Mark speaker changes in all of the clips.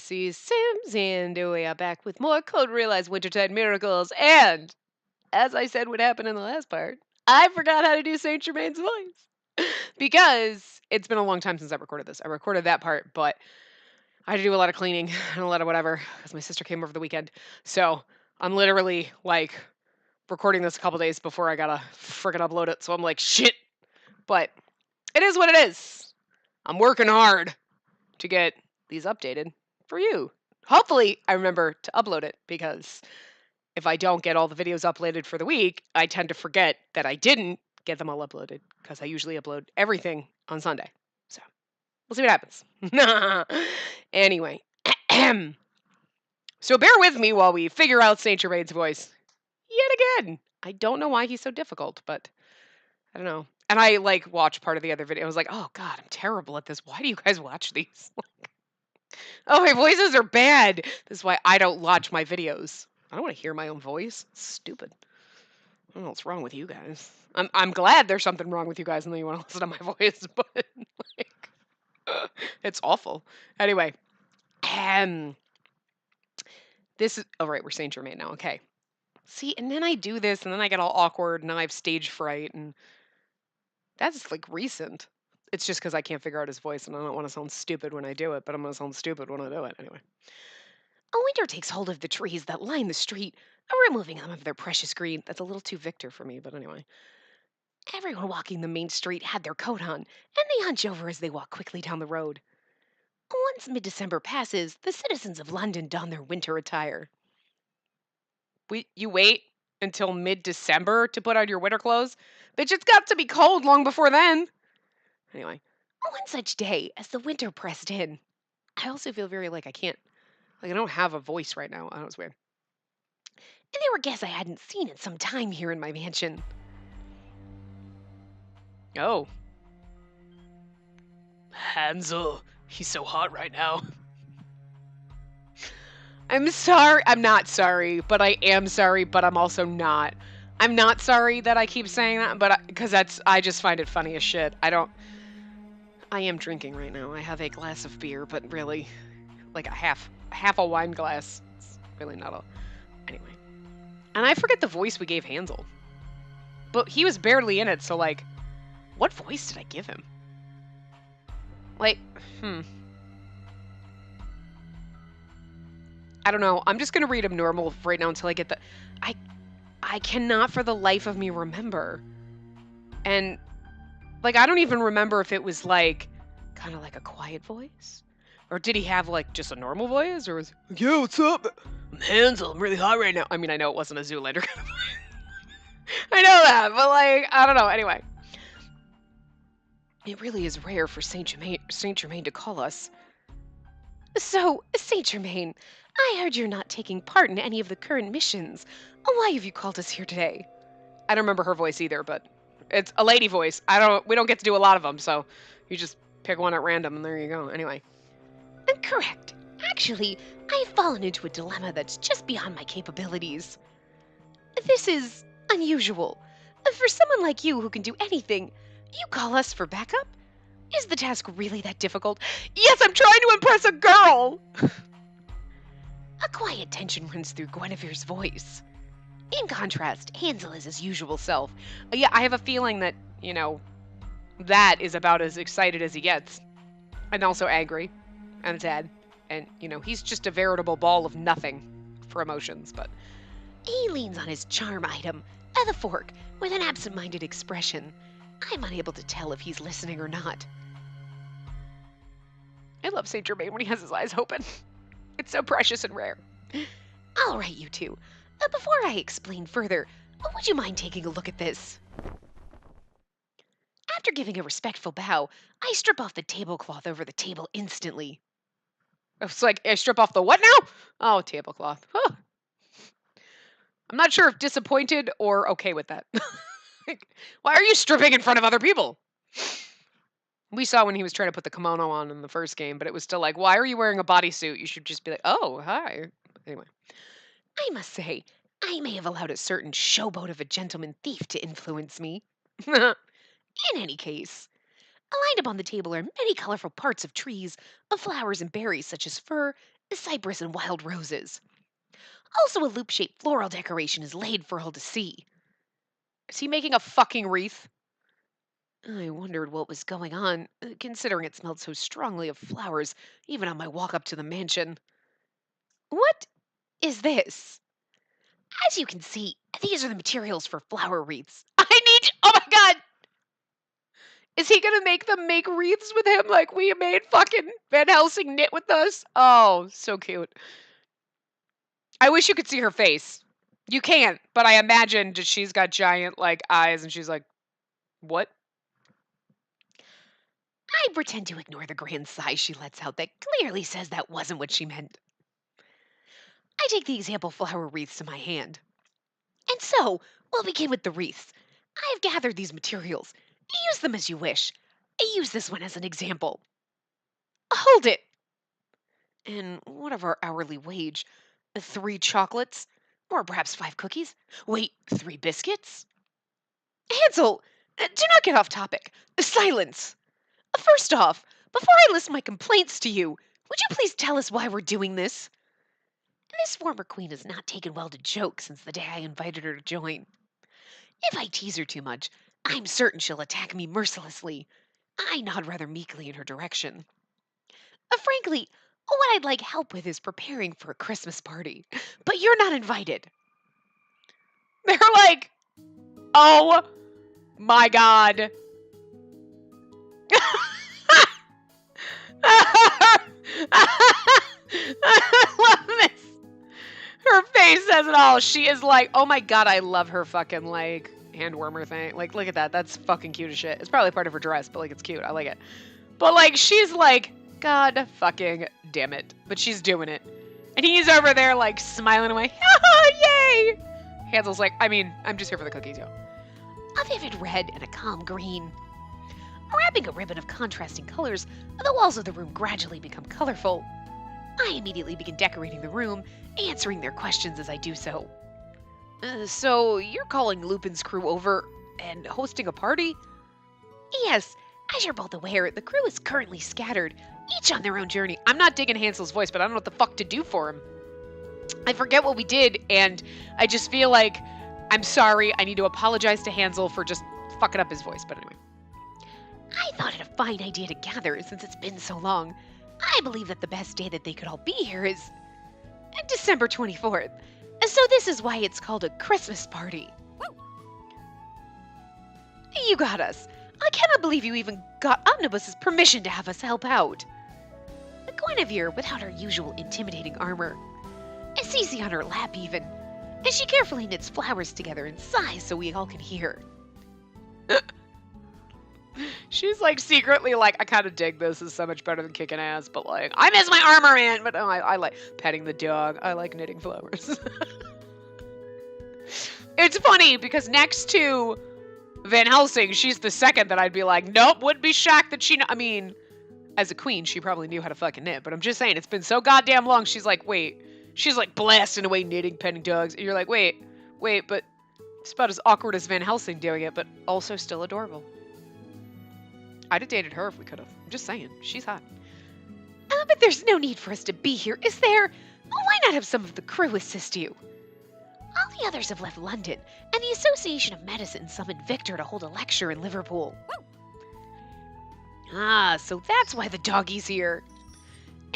Speaker 1: Spacey Sims, and we are back with more Code Realized Wintertide Miracles. And as I said would happen in the last part, I forgot how to do Saint Germain's voice because it's been a long time since I recorded this. I recorded that part, but I had to do a lot of cleaning and a lot of whatever because my sister came over the weekend. So I'm literally like recording this a couple days before I gotta freaking upload it. So I'm like, shit. But it is what it is. I'm working hard to get these updated for you. Hopefully, I remember to upload it because if I don't get all the videos uploaded for the week, I tend to forget that I didn't get them all uploaded because I usually upload everything on Sunday. So we'll see what happens. Anyway, so bear with me while we figure out Saint Germain's voice yet again. I don't know why he's so difficult, but I don't know. And I like watched part of the other video. I was like, oh God, I'm terrible at this. Why do you guys watch these? Oh, my voices are bad. This is why I don't watch my videos. I don't want to hear my own voice. It's stupid. I don't know what's wrong with you guys. I'm glad there's something wrong with you guys and then you want to listen to my voice, but like it's awful. Anyway, um this is all right, we're Saint Germain now. Okay. See, and then I do this and then I get all awkward and now I have stage fright and that's like recent. It's just because I can't figure out his voice and I don't want to sound stupid when I do it, but I'm going to sound stupid when I do it anyway. A winter takes hold of the trees that line the street, removing them of their precious green. That's a little too Victor for me, but anyway. Everyone walking the main street had their coat on, and they hunch over as they walk quickly down the road. Once mid-December passes, the citizens of London don their winter attire. You wait until mid-December to put on your winter clothes? Bitch, it's got to be cold long before then. Anyway, one such day as the winter pressed in. I also feel very like I don't have a voice right now. That was weird. And there were guests I hadn't seen in some time here in my mansion. Oh. Hansel, he's so hot right now. I'm sorry. I'm not sorry, but I am sorry, but I'm also not. I'm not sorry that I keep saying that, but because I just find it funny as shit. I am drinking right now. I have a glass of beer, but really, like a half a wine glass. It's really not a. Anyway. And I forget the voice we gave Hansel. But he was barely in it, so like, what voice did I give him? Like, I don't know. I'm just gonna read him normal right now until I get the. I cannot for the life of me remember. And like, I don't even remember if it was like, kind of like a quiet voice, or did he have like just a normal voice, or was like, yeah, what's up? I'm Hansel. I'm really hot right now. I mean, I know it wasn't a Zoolander kind of voice. I know that, but like, I don't know. Anyway. It really is rare for Saint Germain to call us. So, Saint Germain, I heard you're not taking part in any of the current missions. Why have you called us here today? I don't remember her voice either, but it's a lady voice. We don't get to do a lot of them, so you just pick one at random and there you go. Anyway. Correct. Actually, I've fallen into a dilemma that's just beyond my capabilities. This is unusual. For someone like you who can do anything, you call us for backup? Is the task really that difficult? Yes, I'm trying to impress a girl! A quiet tension runs through Guinevere's voice. In contrast, Hansel is his usual self. Yeah, I have a feeling that, that is about as excited as he gets. And also angry. And sad. And, he's just a veritable ball of nothing for emotions, but... He leans on his charm item, the fork, with an absent-minded expression. I'm unable to tell if he's listening or not. I love Saint Germain when he has his eyes open. It's so precious and rare. All right, you two. Before I explain further, would you mind taking a look at this? After giving a respectful bow, I strip off the tablecloth over the table instantly. It's like, I strip off the what now? Oh, tablecloth. Huh. I'm not sure if disappointed or okay with that. Why are you stripping in front of other people? We saw when he was trying to put the kimono on in the first game, but it was still like, why are you wearing a bodysuit? You should just be like, oh, hi. Anyway. I must say, I may have allowed a certain showboat of a gentleman thief to influence me. In any case, lined up on the table are many colorful parts of trees, of flowers and berries such as fir, cypress and wild roses. Also, a loop-shaped floral decoration is laid for all to see. Is he making a fucking wreath? I wondered what was going on, considering it smelled so strongly of flowers, even on my walk up to the mansion. What is this? As you can see, these are the materials for flower wreaths. Oh my god! Is he gonna make them make wreaths with him like we made fucking Van Helsing knit with us? Oh, so cute. I wish you could see her face. You can't, but I imagine that she's got giant like eyes and she's like, what? I pretend to ignore the grand sigh she lets out that clearly says that wasn't what she meant. I take the example flower wreaths to my hand. And so, we'll begin with the wreaths. I have gathered these materials. Use them as you wish. I use this one as an example. Hold it! And what of our hourly wage? 3 chocolates? Or perhaps 5 cookies? Wait, 3 biscuits? Hansel, do not get off topic. Silence! First off, before I list my complaints to you, would you please tell us why we're doing this? This former queen has not taken well to joke since the day I invited her to join. If I tease her too much, I'm certain she'll attack me mercilessly. I nod rather meekly in her direction. Frankly, what I'd like help with is preparing for a Christmas party, but you're not invited. They're like, oh my god. I love this. Her face says it all. She is like, oh my god, I love her fucking like hand warmer thing. Like, look at that. That's fucking cute as shit. It's probably part of her dress, but like, it's cute. I like it. But like, she's like, god fucking damn it. But she's doing it. And he's over there like smiling away. Yay! Hansel's like, I'm just here for the cookies, yo. A vivid red and a calm green. Wrapping a ribbon of contrasting colors, the walls of the room gradually become colorful. I immediately begin decorating the room, answering their questions as I do so. So, you're calling Lupin's crew over and hosting a party? Yes, as you're both aware, the crew is currently scattered, each on their own journey. I'm not digging Hansel's voice, but I don't know what the fuck to do for him. I forget what we did, and I just feel like, I'm sorry, I need to apologize to Hansel for just fucking up his voice, but anyway. I thought it a fine idea to gather since it's been so long. I believe that the best day that they could all be here is December 24th. So this is why it's called a Christmas party. You got us. I cannot believe you even got Omnibus's permission to have us help out. Guinevere, without her usual intimidating armor. Spacey on her lap even. And she carefully knits flowers together and sighs so we all can hear. She's like secretly like, I kind of dig this. It's so much better than kicking ass, but like, I miss my armor in. But no, I like petting the dog. I like knitting flowers. It's funny because next to Van Helsing, she's the second that I'd be like, nope, wouldn't be shocked that I mean, as a queen, she probably knew how to fucking knit. But I'm just saying, it's been so goddamn long. She's like, wait. She's like blasting away knitting, petting dogs. And you're like, wait, but it's about as awkward as Van Helsing doing it, but also still adorable. I'd have dated her if we could have. I'm just saying. She's hot. But there's no need for us to be here, is there? Why not have some of the crew assist you? All the others have left London, and the Association of Medicine summoned Victor to hold a lecture in Liverpool. Ah, so that's why the doggy's here.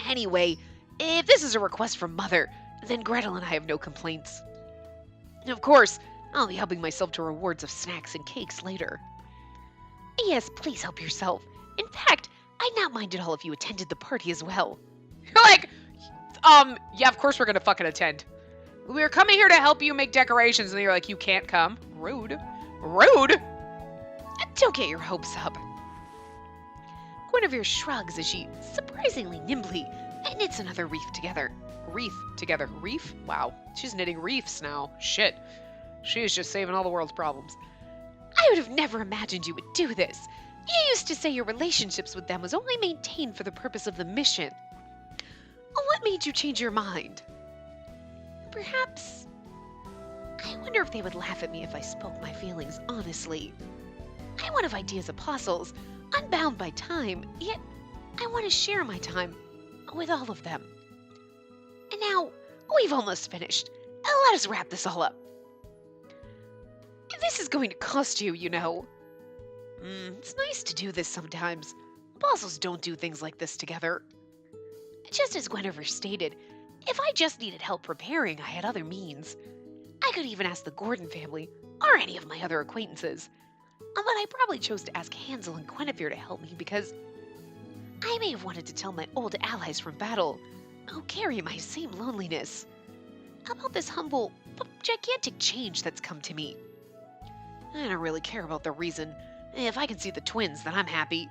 Speaker 1: Anyway, if this is a request from Mother, then Gretel and I have no complaints. And of course, I'll be helping myself to rewards of snacks and cakes later. Yes, please help yourself. In fact, I'd not mind at all if you attended the party as well. You're like, yeah, of course we're gonna fucking attend. We're coming here to help you make decorations, and you're like, you can't come? Rude. Rude? Don't get your hopes up. Guinevere shrugs as she, surprisingly nimbly, knits another wreath together. Reef? Wow. She's knitting reefs now. Shit. She is just saving all the world's problems. I would have never imagined you would do this. You used to say your relationships with them was only maintained for the purpose of the mission. What made you change your mind? Perhaps... I wonder if they would laugh at me if I spoke my feelings honestly. I'm one of Idea's apostles, unbound by time, yet I want to share my time with all of them. We've almost finished. Let us wrap this all up. This is going to cost you, you know. It's nice to do this sometimes. Apostles don't do things like this together. Just as Guinevere stated, if I just needed help preparing, I had other means. I could even ask the Gordon family, or any of my other acquaintances. But I probably chose to ask Hansel and Guinevere to help me because I may have wanted to tell my old allies from battle, who carry my same loneliness, about this humble but gigantic change that's come to me. I don't really care about the reason. If I can see the twins, then I'm happy.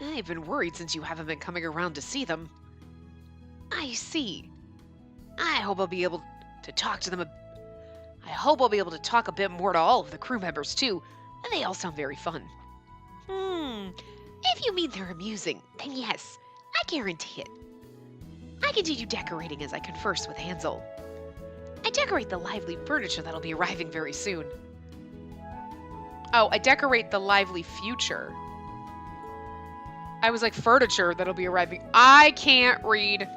Speaker 1: I've been worried since you haven't been coming around to see them. I see. I hope I'll be able to talk to them. I hope I'll be able to talk a bit more to all of the crew members, too. They all sound very fun. If you mean they're amusing, then yes, I guarantee it. I continue decorating as I converse with Hansel. I decorate the lively furniture that'll be arriving very soon. Oh, I decorate the lively future. I was like, furniture that'll be arriving. I can't read.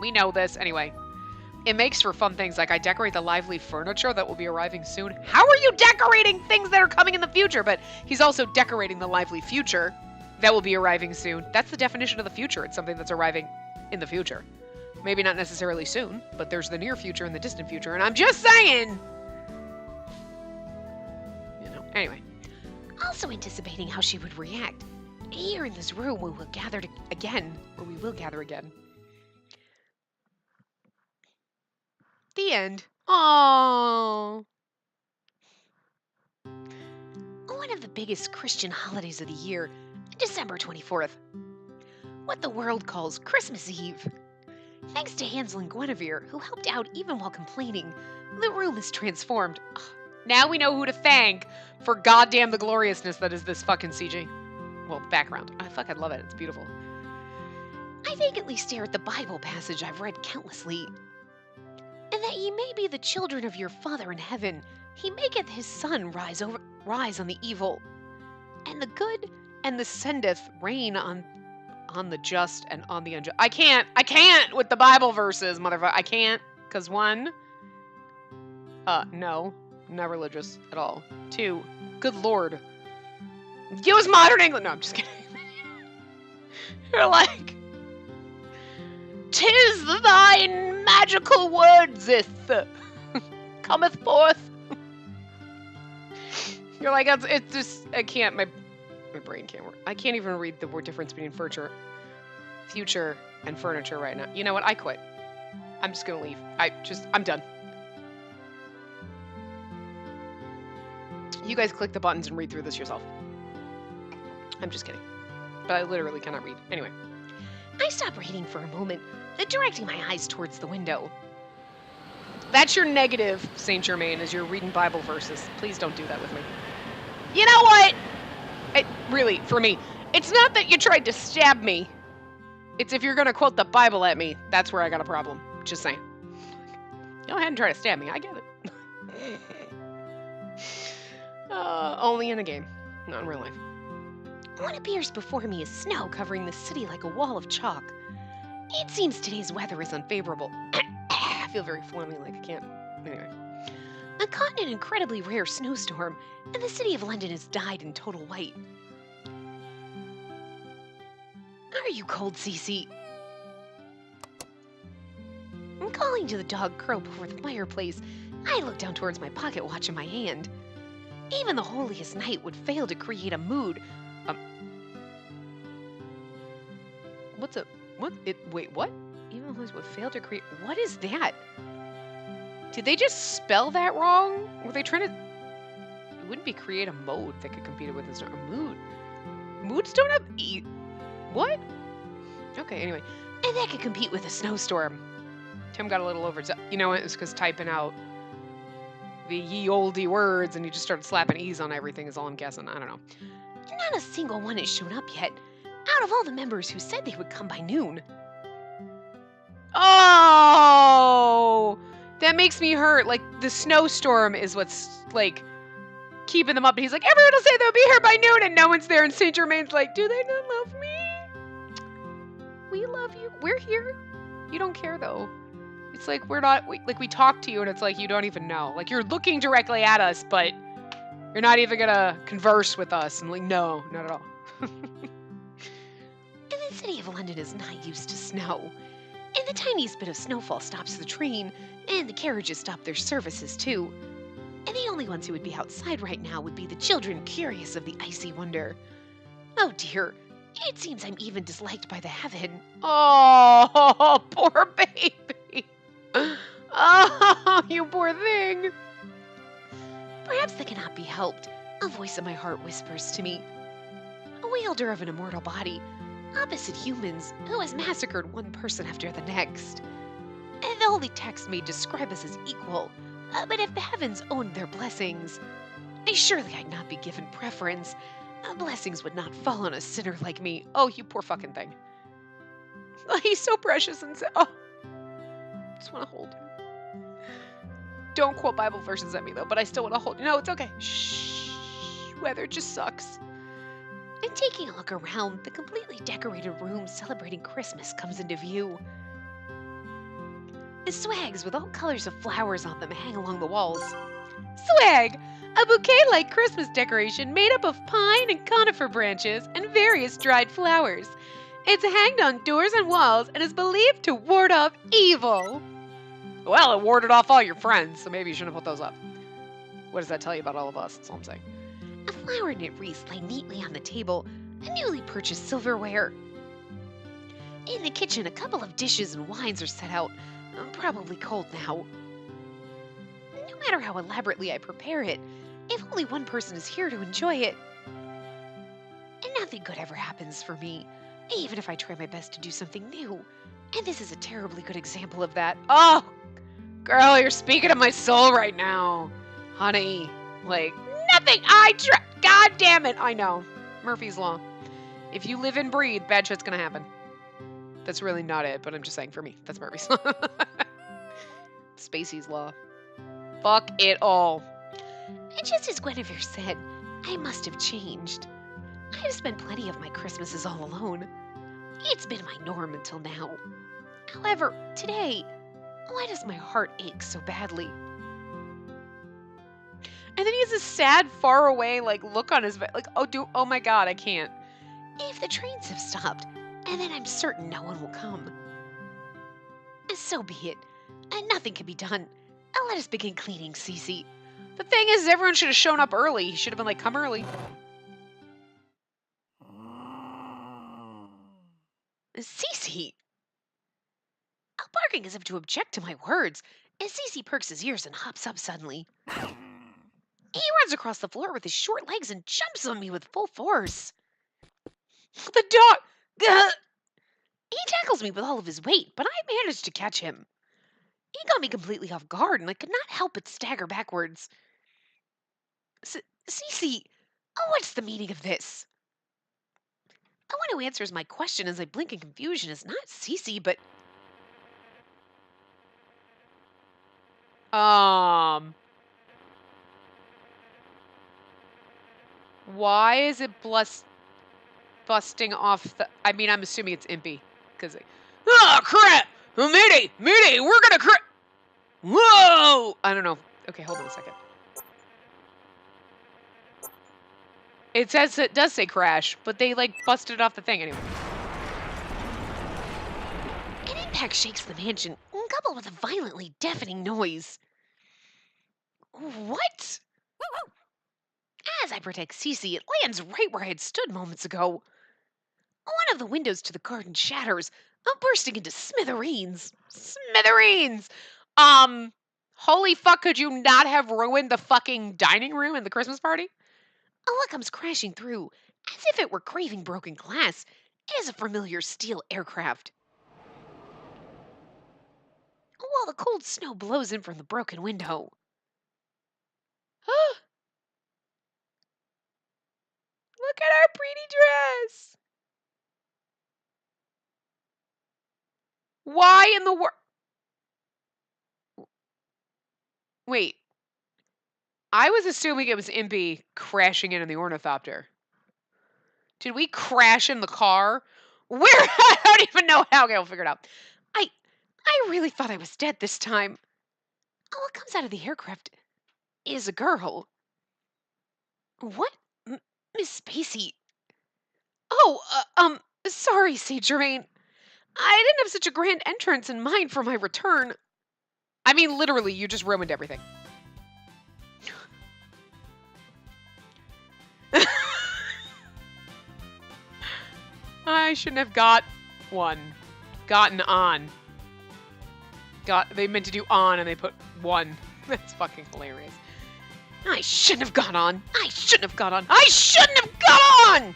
Speaker 1: We know this. Anyway, it makes for fun things like I decorate the lively furniture that will be arriving soon. How are you decorating things that are coming in the future? But he's also decorating the lively future that will be arriving soon. That's the definition of the future. It's something that's arriving in the future. Maybe not necessarily soon, but there's the near future and the distant future. And I'm just saying. You know, anyway. Also anticipating how she would react. Here in this room, we will gather again. The end. Aww. One of the biggest Christian holidays of the year, December 24th. What the world calls Christmas Eve. Thanks to Hansel and Guinevere, who helped out even while complaining, the room is transformed. Now we know who to thank for goddamn the gloriousness that is this fucking CG. Well, background. I fucking love it. It's beautiful. I vacantly stare at the Bible passage I've read countlessly. And that ye may be the children of your Father in heaven, he maketh his sun rise on the evil, and the good, and the sendeth rain on the just and on the unjust. I can't with the Bible verses, motherfucker. I can't, because 1, no, not religious at all. 2, good Lord. Use modern English. No, I'm just kidding. You're like, 'tis thine magical wordsith cometh forth. You're like, it's just, I can't, my brain can't work. I can't even read the word difference between future and furniture right now. You know what? I quit. I'm just gonna leave. I'm done. You guys click the buttons and read through this yourself. I'm just kidding. But I literally cannot read. Anyway. I stop reading for a moment, directing my eyes towards the window. That's your negative, Saint Germain, is you're reading Bible verses. Please don't do that with me. You know what? Really, for me, it's not that you tried to stab me. It's if you're going to quote the Bible at me, that's where I got a problem. Just saying. Go ahead and try to stab me. I get it. Only in a game, not in real life. What appears before me is snow covering the city like a wall of chalk. It seems today's weather is unfavorable. I feel very phlegmy, like I can't. Anyway. I'm caught in an incredibly rare snowstorm, and the city of London is dyed in total white. Are you cold, Cece? I'm calling to the dog curled before the fireplace. I look down towards my pocket watch in my hand. Even the holiest night would fail to create a mood. Wait, what? Even the holiest would fail to create, what is that? Did they just spell that wrong? Were they trying to, it wouldn't be create a mode that could compete with a mood. Moods don't have what? Okay, anyway. And that could compete with a snowstorm. Tim got a little overzealous. You know what? It's because typing out the ye olde words and he just started slapping E's on everything is all I'm guessing. I don't know. Not a single one has shown up yet. Out of all the members who said they would come by noon. Oh! That makes me hurt. Like, the snowstorm is what's, like, keeping them up. And he's like, everyone will say they'll be here by noon, and no one's there. And St. Germain's like, do they not love me? We love you. We're here. You don't care though. It's like we talk to you and it's like you don't even know. Like you're looking directly at us, but you're not even gonna converse with us. And like, no, not at all.
Speaker 2: And the city of London is not used to snow. And the tiniest bit of snowfall stops the train, and the carriages stop their services too. And the only ones who would be outside right now would be the children curious of the icy wonder. Oh dear, it seems I'm even disliked by the heaven.
Speaker 1: Oh, poor baby. Oh, you poor thing.
Speaker 2: Perhaps that cannot be helped, a voice in my heart whispers to me. A wielder of an immortal body, opposite humans, who has massacred one person after the next. And the holy text may describe us as equal, but if the heavens owned their blessings, surely I'd not be given preference. Blessings would not fall on a sinner like me.
Speaker 1: Oh, you poor fucking thing. Oh, he's so precious and oh, I just want to hold him. Don't quote Bible verses at me though, but I still want to hold you. No, it's okay. Shh. Weather just sucks.
Speaker 2: And taking a look around, the completely decorated room celebrating Christmas comes into view. The swags with all colors of flowers on them hang along the walls.
Speaker 1: Swag! A bouquet-like Christmas decoration made up of pine and conifer branches and various dried flowers. It's hanged on doors and walls and is believed to ward off evil. Well, it warded off all your friends, so maybe you shouldn't have put those up. What does that tell you about all of us? That's all I'm saying.
Speaker 2: A flower knit wreath lay neatly on the table, a newly purchased silverware. In the kitchen, a couple of dishes and wines are set out, probably cold now. No matter how elaborately I prepare it, if only one person is here to enjoy it, and nothing good ever happens for me, even if I try my best to do something new. And this is a terribly good example of that.
Speaker 1: Oh, girl, you're speaking to my soul right now. Honey, like, nothing I try. God damn it. I know. Murphy's Law. If you live and breathe, bad shit's gonna happen. That's really not it, but I'm just saying for me. That's Murphy's Law. Spacey's Law. Fuck it all.
Speaker 2: And just as Guinevere said, I must have changed. I've spent plenty of my Christmases all alone. It's been my norm until now. However, today, why does my heart ache so badly?
Speaker 1: And then he has a sad, far away, like, look on his face. Like, oh my god, I can't.
Speaker 2: If the trains have stopped, and then I'm certain no one will come. So be it. And nothing can be done. Let us begin cleaning, Cece.
Speaker 1: The thing is, everyone should have shown up early. He should have been like, come early.
Speaker 2: Cece! Barking as if to object to my words, as Cece perks his ears and hops up suddenly. He runs across the floor with his short legs and jumps on me with full force.
Speaker 1: The dog!
Speaker 2: He tackles me with all of his weight, but I managed to catch him. He got me completely off guard, and I could not help but stagger backwards. Cece, what's the meaning of this? The one who answers my question as I blink in confusion is not Cece, but...
Speaker 1: Why is it busting off the... I mean, I'm assuming it's Impy. Because... Oh, crap! Mayday! Mayday! We're gonna crash! Whoa! I don't know. Okay, hold on a second. It says it does say crash, but they, like, busted it off the thing anyway.
Speaker 2: An impact shakes the mansion, coupled with a violently deafening noise. What? As I protect Cece, it lands right where I had stood moments ago. One of the windows to the garden shatters, bursting into smithereens.
Speaker 1: Smithereens! Holy fuck, could you not have ruined the fucking dining room in the Christmas party?
Speaker 2: What comes crashing through, as if it were craving broken glass, is a familiar steel aircraft. While the cold snow blows in from the broken window.
Speaker 1: Look at our pretty dress! Why in the world? Wait. I was assuming it was Impy crashing in the ornithopter. Did we crash in the car? Where? I don't even know how. Okay, I'll figure it out.
Speaker 2: I really thought I was dead this time. What comes out of the aircraft is a girl. What? Miss Spacey. Oh, sorry, Saint Germain. I didn't have such a grand entrance in mind for my return.
Speaker 1: I mean, literally, you just ruined everything. I shouldn't have gotten on. They meant to do on and they put one. That's fucking hilarious.
Speaker 2: I shouldn't have got on.
Speaker 1: I shouldn't have got on. I shouldn't have got on!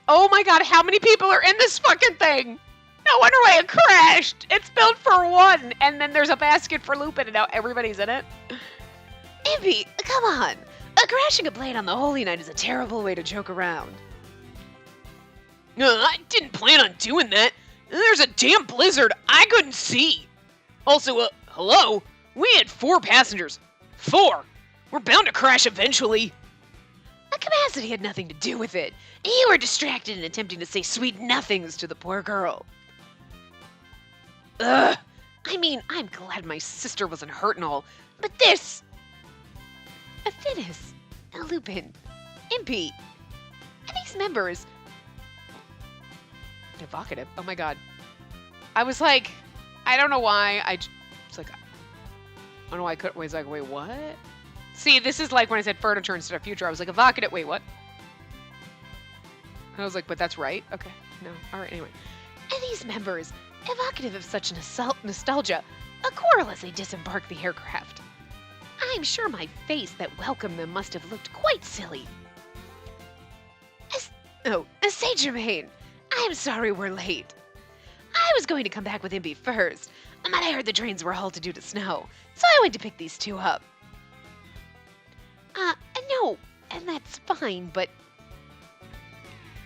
Speaker 1: Oh my god, how many people are in this fucking thing? No wonder why it crashed. It's built for one, and then there's a basket for Lupin, and now everybody's in it.
Speaker 2: Impy, come on. Crashing a plane on the Holy Night is a terrible way to joke around.
Speaker 1: I didn't plan on doing that. There's a damn blizzard. I couldn't see. Also, hello? We had 4 passengers. 4. We're bound to crash eventually.
Speaker 2: The capacity had nothing to do with it. You were distracted in attempting to say sweet nothings to the poor girl.
Speaker 1: Ugh.
Speaker 2: I mean, I'm glad my sister wasn't hurt and all, but this... Finis, Lupin, Impy, and these members...
Speaker 1: Evocative. Oh my god. I was like, I don't know why. It's like, I don't know why I couldn't. Was like, wait, what? See, this is like when I said furniture instead of future. I was like, evocative. Wait, what? I was like, but that's right. Okay. No. All right. Anyway.
Speaker 2: And these members, evocative of such nostalgia, a quarrel as they disembark the aircraft. I'm sure my face that welcomed them must have looked quite silly. Saint Germain, I'm sorry we're late. I was going to come back with Impy first, but I heard the trains were halted due to snow, so I went to pick these 2 up. No, and that's fine, but...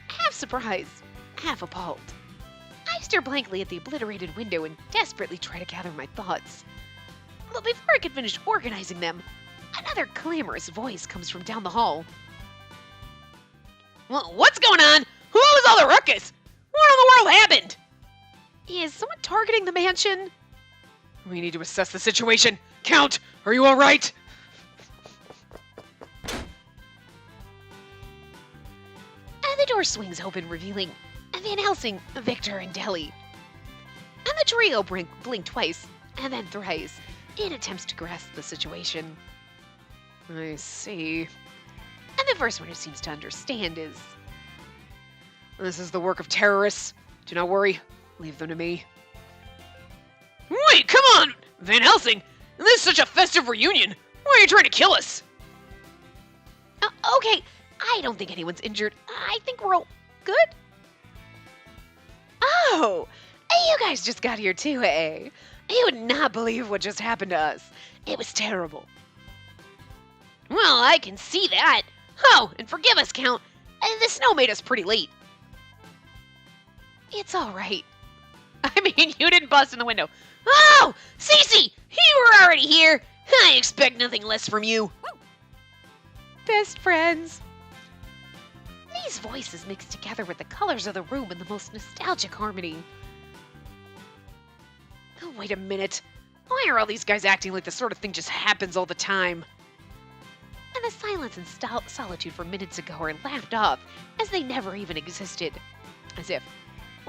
Speaker 2: half surprised, half appalled. I stare blankly at the obliterated window and desperately try to gather my thoughts. But before I could finish organizing them, another clamorous voice comes from down the hall.
Speaker 1: Well, what's going on? Who was all the ruckus? What in the world happened?
Speaker 2: Is someone targeting the mansion?
Speaker 1: We need to assess the situation. Count, are you all right?
Speaker 2: And the door swings open, revealing Van Helsing, Victor, and Deli. And the trio blink twice, and then thrice, in attempts to grasp the situation.
Speaker 1: I see.
Speaker 2: And the first one who seems to understand is...
Speaker 1: This is the work of terrorists. Do not worry. Leave them to me. Wait, come on! Van Helsing! This is such a festive reunion! Why are you trying to kill us?
Speaker 2: Okay, I don't think anyone's injured. I think we're all good. Oh, you guys just got here too, eh? You would not believe what just happened to us. It was terrible.
Speaker 1: Well, I can see that. Oh, and forgive us, Count. The snow made us pretty late.
Speaker 2: It's all right.
Speaker 1: I mean, you didn't bust in the window. Oh, Cece, you were already here. I expect nothing less from you.
Speaker 2: Best friends. These voices mixed together with the colors of the room in the most nostalgic harmony.
Speaker 1: Oh, wait a minute. Why are all these guys acting like this sort of thing just happens all the time?
Speaker 2: And the silence and solitude from minutes ago are laughed off as they never even existed.
Speaker 1: As if,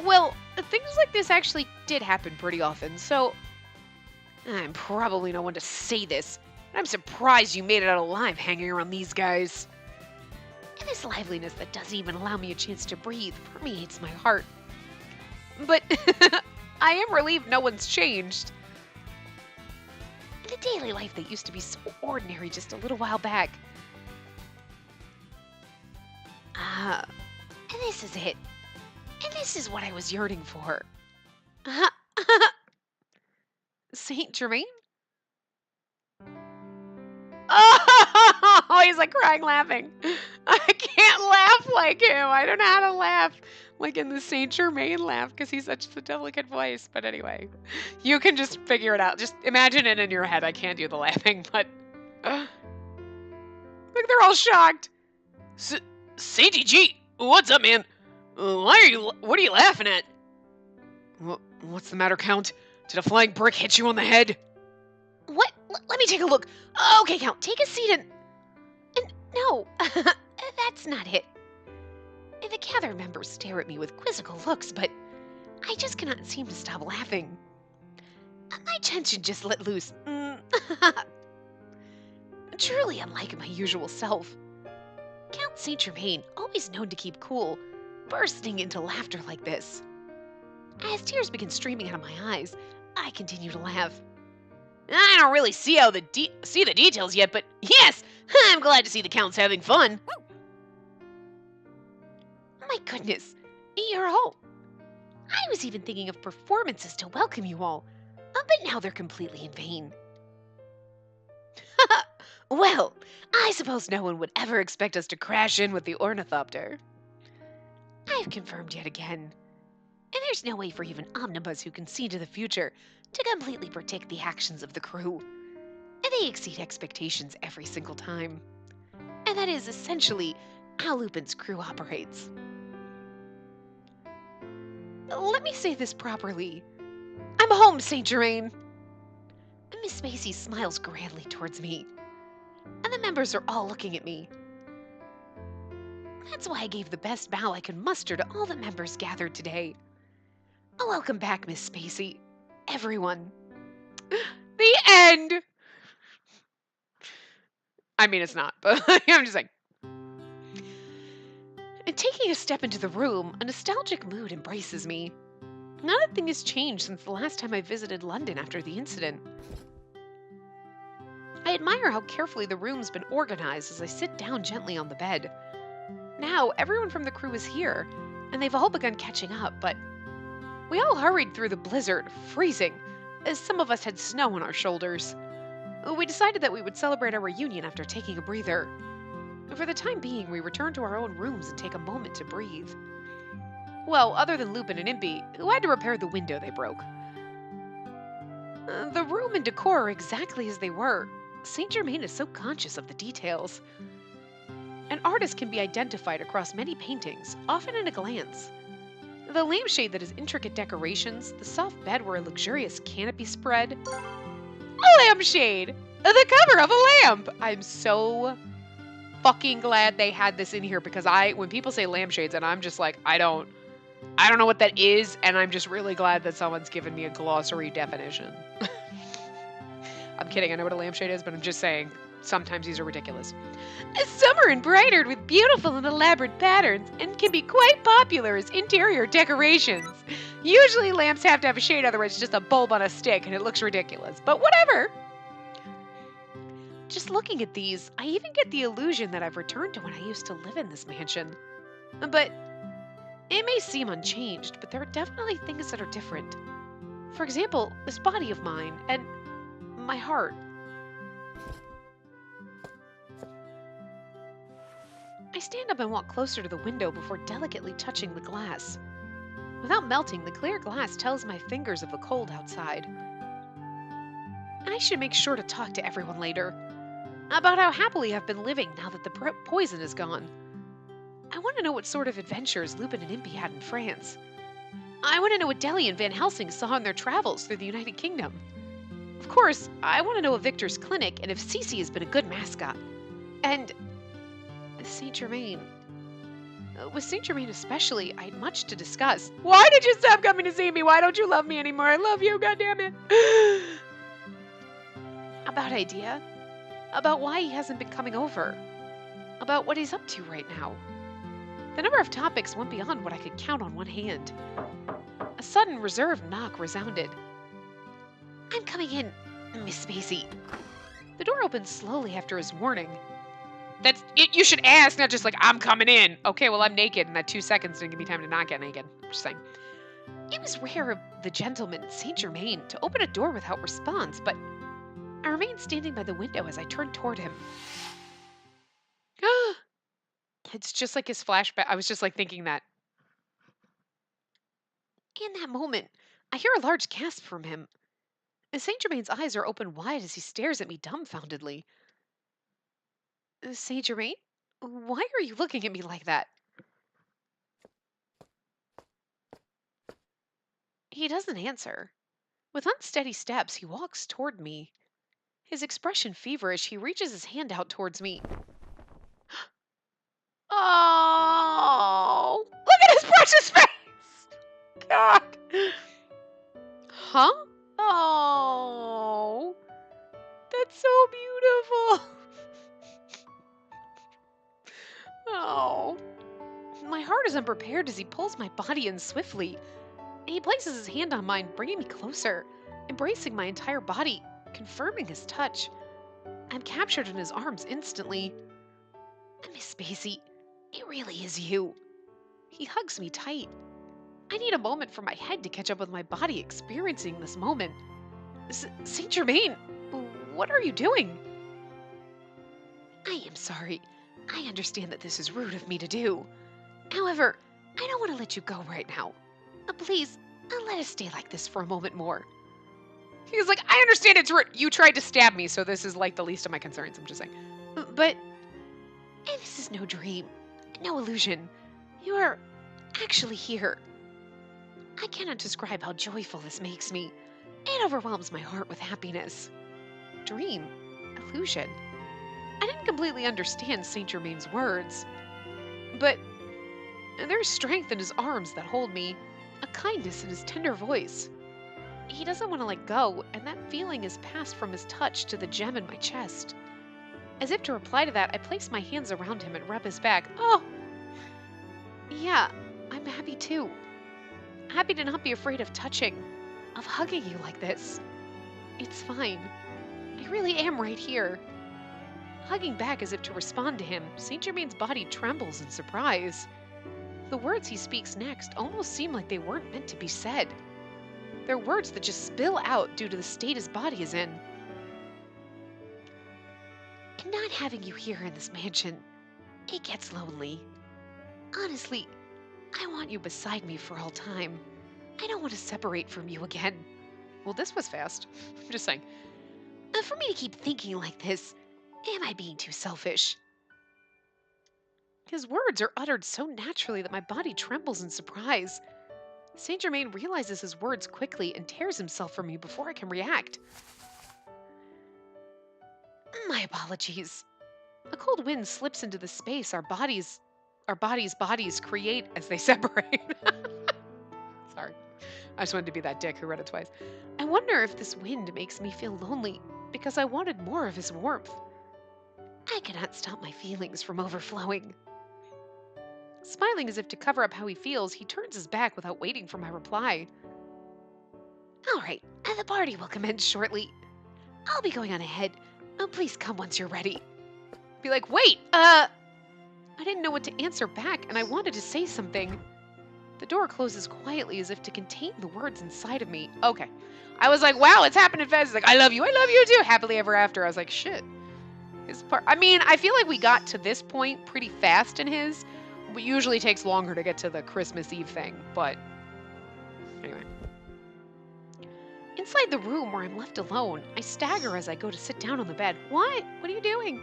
Speaker 1: well, things like this actually did happen pretty often, so I'm probably no one to say this, but I'm surprised you made it out alive hanging around these guys.
Speaker 2: And this liveliness that doesn't even allow me a chance to breathe permeates my heart.
Speaker 1: But I am relieved no one's changed.
Speaker 2: The daily life that used to be so ordinary just a little while back. And this is it. And this is what I was yearning for.
Speaker 1: Saint Germain? Oh, he's like crying, laughing. I can't laugh like him. I don't know how to laugh like in the Saint Germain laugh because he's such a delicate voice. But anyway, you can just figure it out. Just imagine it in your head. I can't do the laughing, but look, they're all shocked. Saint G, what's up, man? What are you laughing at? What's the matter, Count? Did a flying brick hit you on the head?
Speaker 2: What? Let me take a look. Okay, Count, take a seat and no, that's not it. The gathering members stare at me with quizzical looks, but I just cannot seem to stop laughing. My tension just let loose. Truly unlike my usual self. Count Saint Germain, always known to keep cool, bursting into laughter like this. As tears begin streaming out of my eyes, I continue to laugh. I don't really see the details yet, but yes, I'm glad to see the Count's having fun. My goodness, you're all. I was even thinking of performances to welcome you all, but now they're completely in vain. Well, I suppose no one would ever expect us to crash in with the ornithopter. I've confirmed yet again, and there's no way for even omnibus who can see into the future to completely predict the actions of the crew. And they exceed expectations every single time. And that is essentially how Lupin's crew operates. Let me say this properly. I'm home, Saint Germain. Miss Spacey smiles grandly towards me, and the members are all looking at me. That's why I gave the best bow I could muster to all the members gathered today. Welcome back, Miss Spacey. Everyone.
Speaker 1: The end! I mean, it's not, but I'm just like.
Speaker 2: And taking a step into the room, a nostalgic mood embraces me. Not a thing has changed since the last time I visited London after the incident. I admire how carefully the room's been organized as I sit down gently on the bed. Now, everyone from the crew is here, and they've all begun catching up, but we all hurried through the blizzard, freezing, as some of us had snow on our shoulders. We decided that we would celebrate our reunion after taking a breather. For the time being, we returned to our own rooms and take a moment to breathe. Well, other than Lupin and Impy, who had to repair the window they broke. The room and decor are exactly as they were. Saint Germain is so conscious of the details. An artist can be identified across many paintings, often at a glance. The lampshade that has intricate decorations, the soft bed where a luxurious canopy spread.
Speaker 1: A lampshade! The cover of a lamp! I'm so fucking glad they had this in here because when people say lampshades and I'm just like, I don't know what that is, and I'm just really glad that someone's given me a glossary definition. I'm kidding, I know what a lampshade is, but I'm just saying, sometimes these are ridiculous. Some are embroidered with beautiful and elaborate patterns and can be quite popular as interior decorations. Usually lamps have to have a shade, otherwise it's just a bulb on a stick and it looks ridiculous, but whatever.
Speaker 2: Just looking at these, I even get the illusion that I've returned to when I used to live in this mansion. But it may seem unchanged, but there are definitely things that are different. For example, this body of mine and my heart. I stand up and walk closer to the window before delicately touching the glass. Without melting, the clear glass tells my fingers of the cold outside. I should make sure to talk to everyone later about how happily I've been living now that the poison is gone. I want to know what sort of adventures Lupin and Impy had in France. I want to know what Deli and Van Helsing saw on their travels through the United Kingdom. Of course, I want to know of Victor's clinic and if Cece has been a good mascot. And Saint Germain. With Saint Germain especially, I had much to discuss.
Speaker 1: Why did you stop coming to see me? Why don't you love me anymore? I love you, goddammit.
Speaker 2: About Idea. About why he hasn't been coming over. About what he's up to right now. The number of topics went beyond what I could count on one hand. A sudden, reserved knock resounded. I'm coming in, Miss Spacey. The door opened slowly after his warning.
Speaker 1: That's it. You should ask, not just like, I'm coming in. Okay, well, I'm naked, and that 2 seconds didn't give me time to not get naked. Just saying.
Speaker 2: It was rare of the gentleman, Saint Germain, to open a door without response, but I remained standing by the window as I turned toward him.
Speaker 1: It's just like his flashback. I was just like thinking that.
Speaker 2: In that moment, I hear a large gasp from him. And Saint Germain's eyes are open wide as he stares at me dumbfoundedly. Saint Germain? Why are you looking at me like that? He doesn't answer. With unsteady steps, he walks toward me. His expression feverish, he reaches his hand out towards me.
Speaker 1: Oh, look at his precious face. God.
Speaker 2: Huh?
Speaker 1: Oh, that's so beautiful. Oh.
Speaker 2: My heart is unprepared as he pulls my body in swiftly. He places his hand on mine, bringing me closer, embracing my entire body, confirming his touch. I'm captured in his arms instantly. Miss Spacey, it really is you. He hugs me tight. I need a moment for my head to catch up with my body experiencing this moment. Saint Germain, what are you doing? I am sorry. I understand that this is rude of me to do. However, I don't want to let you go right now. Please, let us stay like this for a moment more.
Speaker 1: He's like, I understand it's rude. You tried to stab me, so this is like the least of my concerns. I'm just saying.
Speaker 2: But this is no dream, no illusion. You are actually here. I cannot describe how joyful this makes me. It overwhelms my heart with happiness. Dream, illusion. I didn't completely understand Saint Germain's words, but there's strength in his arms that hold me, a kindness in his tender voice. He doesn't want to let go, and that feeling is passed from his touch to the gem in my chest. As if to reply to that, I place my hands around him and rub his back. Oh! Yeah, I'm happy too. Happy to not be afraid of touching, of hugging you like this. It's fine. I really am right here. Hugging back as if to respond to him, Saint Germain's body trembles in surprise. The words he speaks next almost seem like they weren't meant to be said. They're words that just spill out due to the state his body is in. Not having you here in this mansion, it gets lonely. Honestly, I want you beside me for all time. I don't want to separate from you again.
Speaker 1: Well, this was fast. I'm just saying.
Speaker 2: For me to keep thinking like this, am I being too selfish? His words are uttered so naturally that my body trembles in surprise. Saint Germain realizes his words quickly and tears himself from me before I can react. My apologies. A cold wind slips into the space our bodies create as they separate. Sorry. I just wanted to be that dick who read it twice. I wonder if this wind makes me feel lonely because I wanted more of his warmth. I cannot stop my feelings from overflowing. Smiling as if to cover up how he feels, he turns his back without waiting for my reply. All right, the party will commence shortly. I'll be going on ahead. Please come once you're ready.
Speaker 1: Be like, wait,
Speaker 2: I didn't know what to answer back, and I wanted to say something. The door closes quietly as if to contain the words inside of me.
Speaker 1: Okay. I was like, wow, it's happening fast. He's like, I love you too. Happily ever after. I was like, shit. I mean, I feel like we got to this point pretty fast in his. It usually takes longer to get to the Christmas Eve thing, but anyway.
Speaker 2: Inside the room where I'm left alone, I stagger as I go to sit down on the bed. What? What are you doing?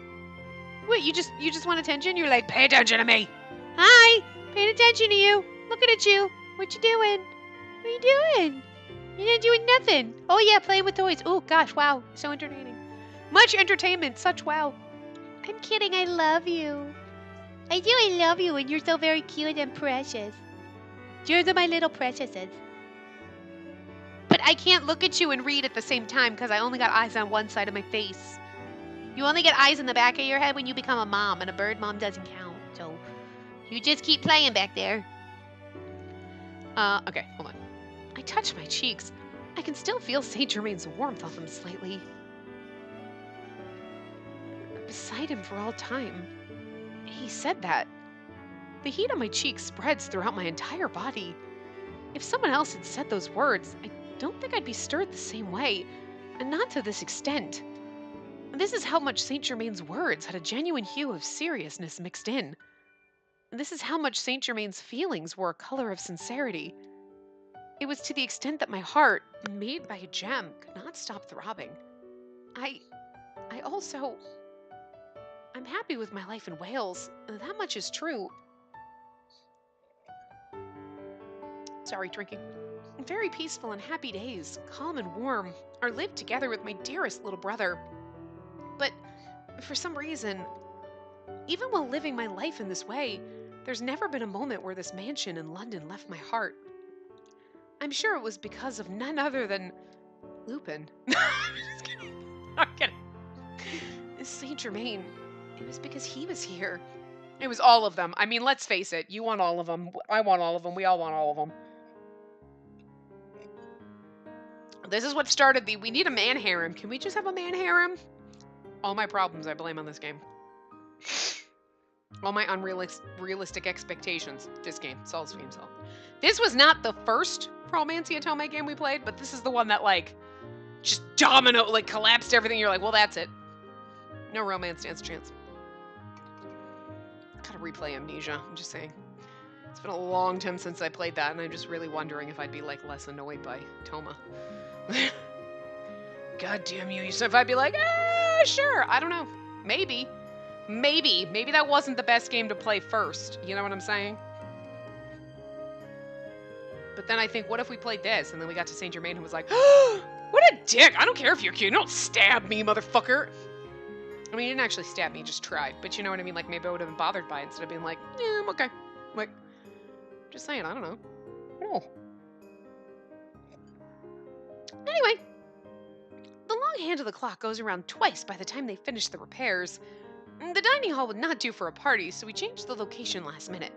Speaker 1: What, you just want attention? You're like, pay attention to me.
Speaker 2: Hi, paying attention to you. Looking at you. What you doing? What are you doing? You're not doing nothing. Oh yeah, playing with toys. Oh gosh, wow, so entertaining.
Speaker 1: Much entertainment, such wow.
Speaker 2: I'm kidding, I love you. I do, I love you, and you're so very cute and precious. Yours are my little preciouses. But I can't look at you and read at the same time because I only got eyes on one side of my face. You only get eyes in the back of your head when you become a mom, and a bird mom doesn't count. So you just keep playing back there.
Speaker 1: Okay, hold on.
Speaker 2: I touch my cheeks. I can still feel Saint Germain's warmth on them slightly. Beside him for all time. He said that. The heat on my cheeks spreads throughout my entire body. If someone else had said those words, I don't think I'd be stirred the same way, and not to this extent. And this is how much Saint Germain's words had a genuine hue of seriousness mixed in. This is how much Saint Germain's feelings were a color of sincerity. It was to the extent that my heart, made by a gem, could not stop throbbing. I'm happy with my life in Wales. That much is true. Sorry, drinking. very peaceful and happy days, calm and warm, are lived together with my dearest little brother. But for some reason, even while living my life in this way, there's never been a moment where this mansion in London left my heart. I'm sure it was because of none other than Lupin. Just kidding. I'm kidding. Saint Germain. It was because he was here.
Speaker 1: It was all of them. I mean, let's face it. You want all of them. I want all of them. We all want all of them. This is what started the, we need a man harem. Can we just have a man harem? All my problems I blame on this game. All my unrealistic expectations. This game. It's all Steam's fault. This was not the first Romancia Tome game we played, but this is the one that, like, just domino, like, collapsed everything. You're like, well, that's it. No romance stands a chance. Gotta replay Amnesia. I'm just saying. It's been a long time since I played that, and I'm just really wondering if I'd be, like, less annoyed by Toma. God damn you. If I'd be like, sure. I don't know. Maybe. Maybe that wasn't the best game to play first. You know what I'm saying? But then I think, what if we played this, and then we got to Saint Germain, who was like, what a dick! I don't care if you're cute. Don't stab me, motherfucker! I mean, he didn't actually stab me, he just tried. But you know what I mean? Like, maybe I would have been bothered by it instead of being like, yeah, I'm okay. Like, just saying, I don't know. Oh.
Speaker 2: Anyway, the long hand of the clock goes around twice by the time they finish the repairs. The dining hall would not do for a party, so we changed the location last minute.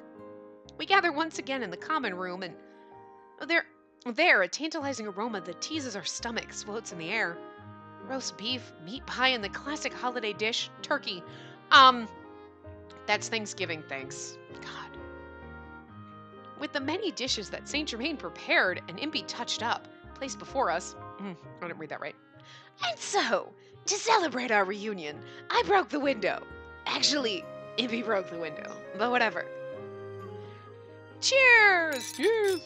Speaker 2: We gather once again in the common room, and there, a tantalizing aroma that teases our stomachs floats in the air. Roast beef, meat pie, and the classic holiday dish, turkey.
Speaker 1: That's Thanksgiving, thanks.
Speaker 2: God. With the many dishes that Saint Germain prepared and Impy touched up, placed before us.
Speaker 1: I didn't read that right.
Speaker 2: And so, to celebrate our reunion, I broke the window. Actually, Impy broke the window, but whatever. Cheers!
Speaker 1: Cheers!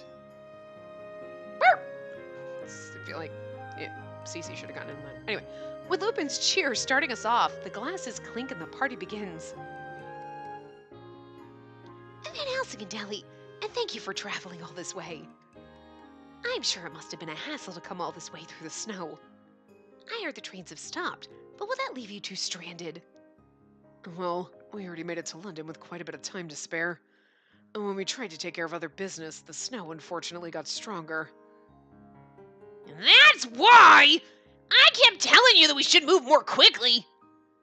Speaker 1: I feel like Spacey should have gotten in that.
Speaker 2: Anyway, with Lupin's cheer starting us off, the glasses clink and the party begins. And Van Helsing and Deli, and thank you for traveling all this way. I'm sure it must have been a hassle to come all this way through the snow. I heard the trains have stopped, but will that leave you two stranded?
Speaker 1: Well, we already made it to London with quite a bit of time to spare. And when we tried to take care of other business, the snow unfortunately got stronger.
Speaker 2: That's why! I kept telling you that we should move more quickly.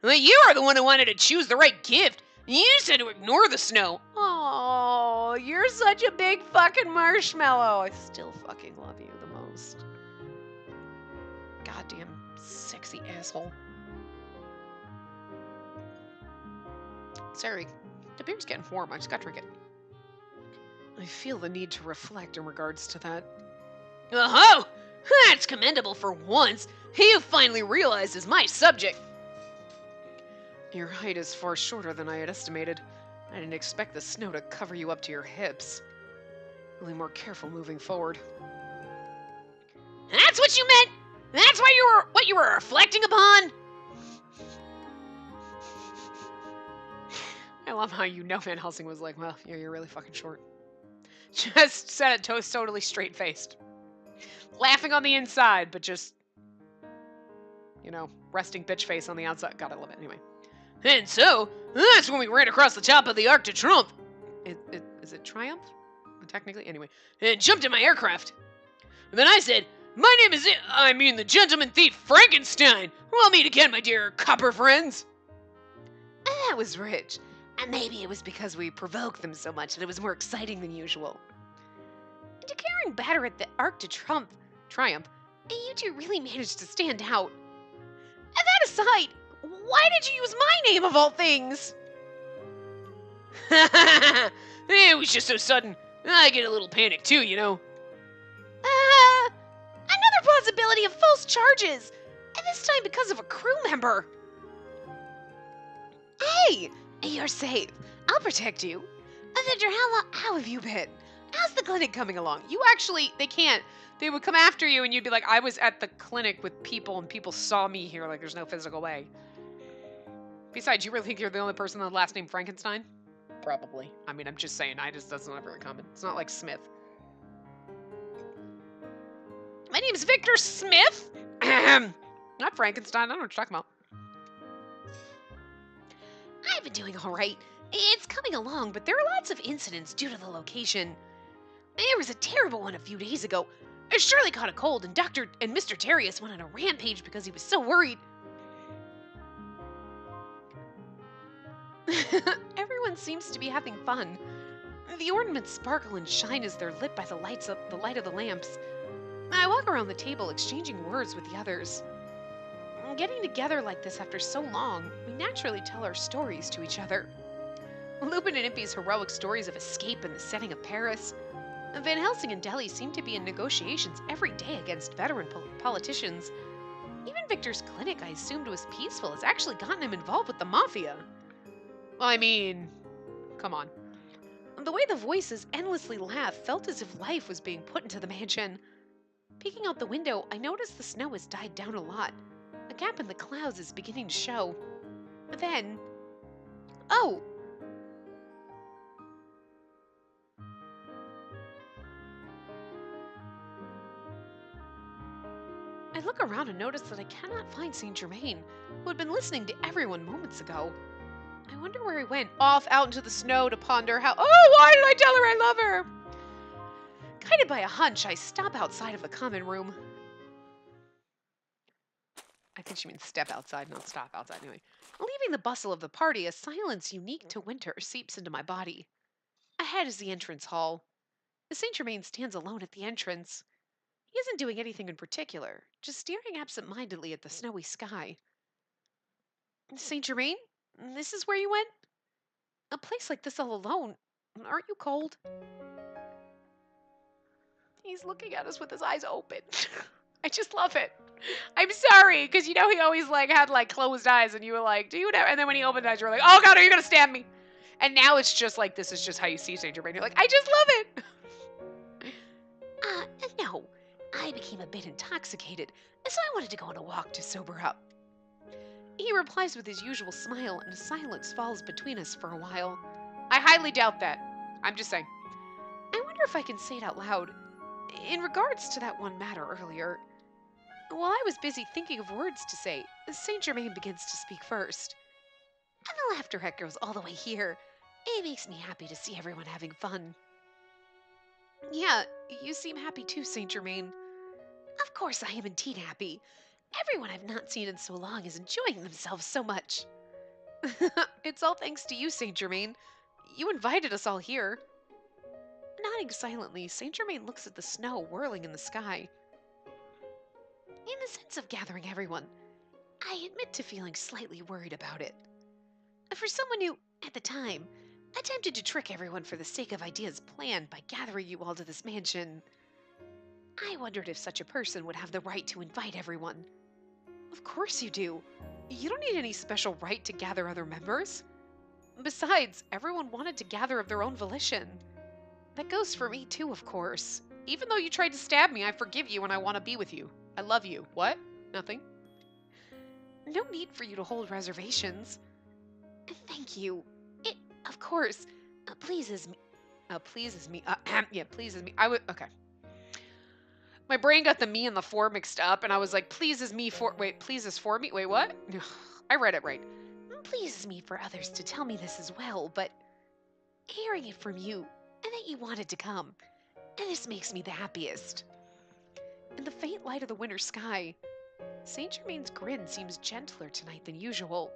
Speaker 2: But you are the one who wanted to choose the right gift. You said to ignore the snow. Oh, you're such a big fucking marshmallow. I still fucking love you the most.
Speaker 1: Goddamn sexy asshole. Sorry, the beer's getting warm. I just gotta drink it. I feel the need to reflect in regards to that.
Speaker 2: Oh, that's commendable for once. You finally realizes my subject.
Speaker 1: Your height is far shorter than I had estimated. I didn't expect the snow to cover you up to your hips. I'll be more careful moving forward.
Speaker 2: That's what you meant? That's what you were reflecting upon?
Speaker 1: I love how you know Van Helsing was like, well, yeah, you're really fucking short. Just said it totally straight-faced. Laughing on the inside, but just, you know, resting bitch face on the outside. God, I love it. Anyway.
Speaker 2: And so, that's when we ran across the top of the Arc de Triomphe.
Speaker 1: Is it Triumph? Technically, anyway.
Speaker 2: And jumped in my aircraft. And then I said, my name is the gentleman thief Frankenstein. We'll meet again, my dear copper friends. And that was rich. And maybe it was because we provoked them so much that it was more exciting than usual. And declaring batter at the Arc de Triomphe, and you two really managed to stand out. And that aside, why did you use my name of all things? It was just so sudden. I get a little panic too, you know. Another possibility of false charges. And this time because of a crew member. Hey, you're safe. I'll protect you. Avenger, how have you been? How's the clinic coming along?
Speaker 1: You actually, they can't. They would come after you and you'd be like, I was at the clinic with people and people saw me here. Like, there's no physical way. Besides, you really think you're the only person with the last name Frankenstein? Probably. I mean, I'm just saying, that's not very common. It's not like Smith. My name's Victor Smith. Not Frankenstein. I don't know what you're talking about.
Speaker 2: I've been doing all right. It's coming along, but there are lots of incidents due to the location. There was a terrible one a few days ago. Shirley caught a cold, and Dr. and Mr. Terrius went on a rampage because he was so worried. Everyone seems to be having fun. The ornaments sparkle and shine as they're lit by the light of the lamps. I walk around the table exchanging words with the others. Getting together like this after so long, we naturally tell our stories to each other. Lupin and Impy's heroic stories of escape in the setting of Paris. Van Helsing and Delhi seem to be in negotiations every day against veteran politicians. Even Victor's clinic, I assumed was peaceful, has actually gotten him involved with the mafia.
Speaker 1: Well, I mean, come on.
Speaker 2: The way the voices endlessly laugh felt as if life was being put into the mansion. Peeking out the window, I noticed the snow has died down a lot. A gap in the clouds is beginning to show. But then... Oh! I look around and notice that I cannot find Saint Germain, who had been listening to everyone moments ago. I wonder where he went.
Speaker 1: Off out into the snow to ponder how. Oh, why did I tell her I love her?
Speaker 2: Guided by a hunch, I stop outside of the common room.
Speaker 1: I think she means step outside, not stop outside. Anyway.
Speaker 2: Leaving the bustle of the party, a silence unique to winter seeps into my body. Ahead is the entrance hall. Saint Germain stands alone at the entrance. He isn't doing anything in particular, just staring absent-mindedly at the snowy sky. Saint Germain, this is where you went? A place like this all alone. Aren't you cold?
Speaker 1: He's looking at us with his eyes open. I just love it. I'm sorry, because you know he always had closed eyes, and you were like, "Do you know?" And then when he opened eyes, you were like, "Oh God, are you gonna stab me?" And now it's just like this is just how you see Saint Germain. You're like, I just love it.
Speaker 2: No. I became a bit intoxicated, so I wanted to go on a walk to sober up. He replies with his usual smile, and a silence falls between us for a while.
Speaker 1: I highly doubt that. I'm just saying.
Speaker 2: I wonder if I can say it out loud. In regards to that one matter earlier, while I was busy thinking of words to say, Saint Germain begins to speak first. And the laughter echoes all the way here. It makes me happy to see everyone having fun. Yeah, you seem happy too, Saint Germain. Of course I am indeed happy. Everyone I've not seen in so long is enjoying themselves so much. It's all thanks to you, Saint Germain. You invited us all here. Nodding silently, Saint Germain looks at the snow whirling in the sky. In the sense of gathering everyone, I admit to feeling slightly worried about it. For someone who, at the time, attempted to trick everyone for the sake of ideas planned by gathering you all to this mansion, I wondered if such a person would have the right to invite everyone. Of course you do. You don't need any special right to gather other members. Besides, everyone wanted to gather of their own volition. That goes for me too, of course.
Speaker 1: Even though you tried to stab me, I forgive you and I want to be with you. I love you. What? Nothing?
Speaker 2: No need for you to hold reservations. Thank you. It, of course, pleases me.
Speaker 1: Pleases me. Yeah, pleases me. Okay. My brain got the me and the for mixed up, and I was like, pleases me for. Wait, pleases for me? Wait, what? I read it right.
Speaker 2: Pleases me for others to tell me this as well, but hearing it from you, and that you wanted to come, and this makes me the happiest. In the faint light of the winter sky, Saint Germain's grin seems gentler tonight than usual.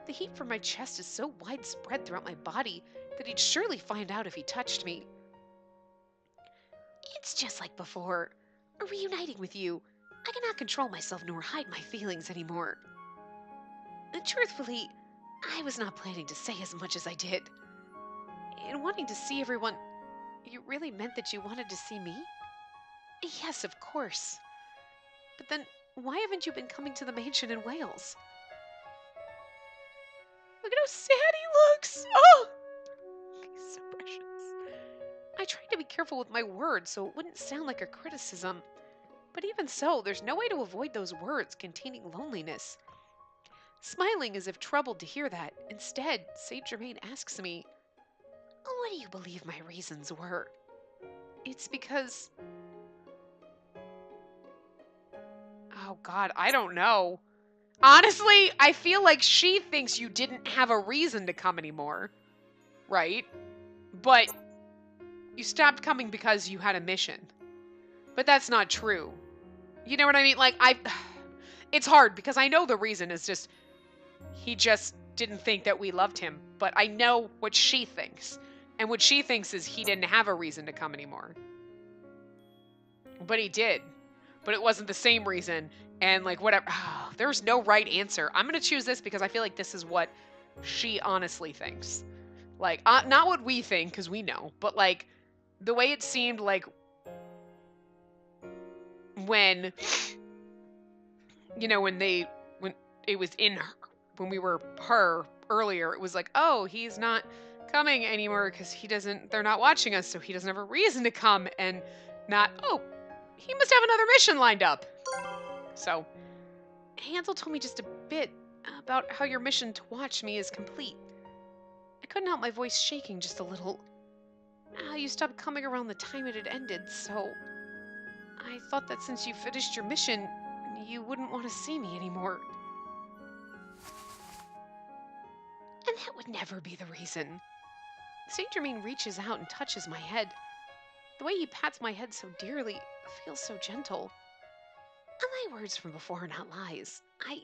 Speaker 2: The heat from my chest is so widespread throughout my body that he'd surely find out if he touched me. It's just like before, reuniting with you. I cannot control myself nor hide my feelings anymore. Truthfully, I was not planning to say as much as I did. In wanting to see everyone, you really meant that you wanted to see me? Yes, of course. But then, why haven't you been coming to the mansion in Wales? Look at how sad he looks! Oh! He's so precious. I tried to be careful with my words so it wouldn't sound like a criticism. But even so, there's no way to avoid those words containing loneliness. Smiling as if troubled to hear that, instead, Saint Germain asks me, "What do you believe my reasons were?" It's because...
Speaker 1: God, I don't know. Honestly, I feel like she thinks you didn't have a reason to come anymore, right? But you stopped coming because you had a mission. But that's not true. You know what I mean? Like, it's hard because I know the reason is just he just didn't think that we loved him. But I know what she thinks. And what she thinks is he didn't have a reason to come anymore. But he did. But it wasn't the same reason. And like, whatever. There's no right answer. I'm going to choose this because I feel like this is what she honestly thinks. Like, not what we think, because we know. But like, the way it seemed like when, when it was in her, when we were her earlier, it was like, oh, he's not coming anymore because they're not watching us, so he doesn't have a reason to come, and not, oh, he must have another mission lined up. So, Hansel told me just a bit about how your mission to watch me is complete. I couldn't help my voice shaking just a little. You stopped coming around the time it had ended, so I thought that since you finished your mission, you wouldn't want to see me anymore. And that would never be the reason. Saint Germain reaches out and touches my head. The way he pats my head so dearly feels so gentle. And my words from before are not lies. I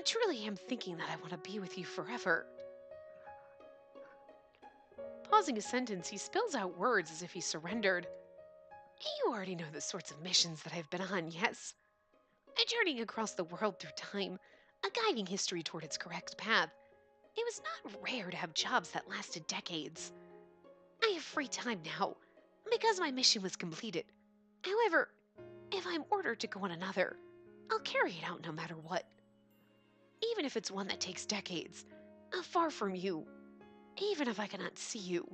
Speaker 1: truly am thinking that I want to be with you forever. Pausing a sentence, he spills out words as if he surrendered. You already know the sorts of missions that I've been on, yes? A journeying across the world through time, a guiding history toward its correct path. It was not rare to have jobs that lasted decades. I have free time now, because my mission was completed. However, if I'm ordered to go on another, I'll carry it out no matter what. Even if it's one that takes decades, far from you, even if I cannot see you.